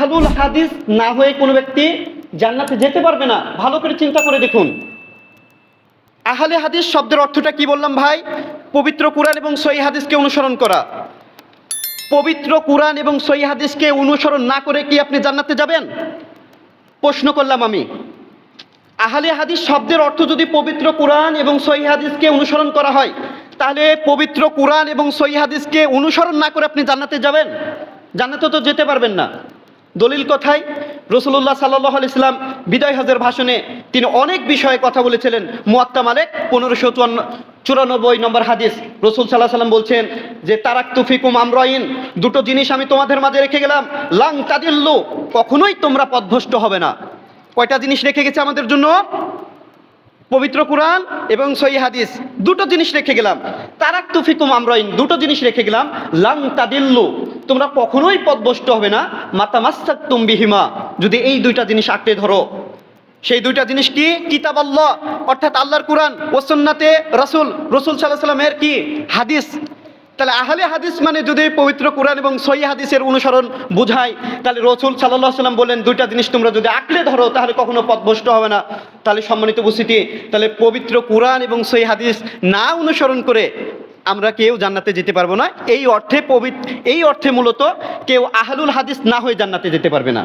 আহলুল হাদিস না হয়ে কোনো ব্যক্তি জান্নাতে যেতে পারবে না। ভালো করে চিন্তা করে দেখুন, আহলে হাদিস শব্দের অর্থটা কি বললাম ভাই? পবিত্র কুরআন এবং সহিহ হাদিসকে অনুসরণ করা। পবিত্র কুরআন এবং সহিহ হাদিসকে অনুসরণ না করে কি আপনি জান্নাতে যাবেন? প্রশ্ন করলাম আমি। আহলে হাদিস শব্দের অর্থ যদি পবিত্র কুরআন এবং সহিহ হাদিসকে অনুসরণ করা হয়, তাহলে পবিত্র কুরআন এবং সহিহ হাদিসকে অনুসরণ না করে আপনি জান্নাতে যাবেন? জান্নাতে তো যেতে পারবেন না। দলিল কথায় রাসূলুল্লাহ সাল্লাল্লাহু আলাইহি সাল্লাম বিদায় হজের ভাষণে তিনি অনেক বিষয়ে কথা বলেছিলেন। মুয়াত্তা মালিক 1594 নম্বর হাদিস, রাসূল সাল্লাল্লাহু আলাইহি সাল্লাম বলছেন যে তারাকতু ফিকুম আমরাইন, দুটো জিনিস আমি তোমাদের মাঝে রেখে গেলাম, লাং তাদিল্লু, কখনোই তোমরা পথভ্রষ্ট হবে না। কয়টা জিনিস রেখে গেছে আমাদের জন্য? পবিত্র কুরআন এবং সহিহ হাদিস, দুটো জিনিস রেখে গেলাম। তারাকতু ফিকুম আমরাইন, দুটো জিনিস রেখে গেলাম, লাং তাদিল্লু, তোমরা কখনোই পথভ্রষ্ট হবে না, মাতামাসসাকতুম বিহিমা, যদি এই দুইটা জিনিস আঁকড়ে ধরো। সেই দুইটা জিনিস কি? কিতাব আল্লাহ, অর্থাৎ আল্লাহর কুরআন, ও সুন্নাতে রাসূল সাল্লাল্লাহু আলাইহি সাল্লামের কি? হাদিস। তাহলে আহলে হাদিস মানে যদি পবিত্র কুরআন এবং সহিহ হাদিসের অনুসরণ বোঝায়, তাহলে রাসূল সাল্লাল্লাহু আলাইহি সাল্লাম বললেন দুইটা জিনিস তোমরা যদি আঁকড়ে ধরো তাহলে কখনো পথভ্রষ্ট হবে না। তাহলে সম্মানিত উপস্থিতি, তাহলে পবিত্র কুরআন এবং সহিহ হাদিস না অনুসরণ করে আমরা কেউ জান্নাতে যেতে পারবো না। এই অর্থে মূলত কেউ আহলুল হাদিস না হয়ে জান্নাতে যেতে পারবে না।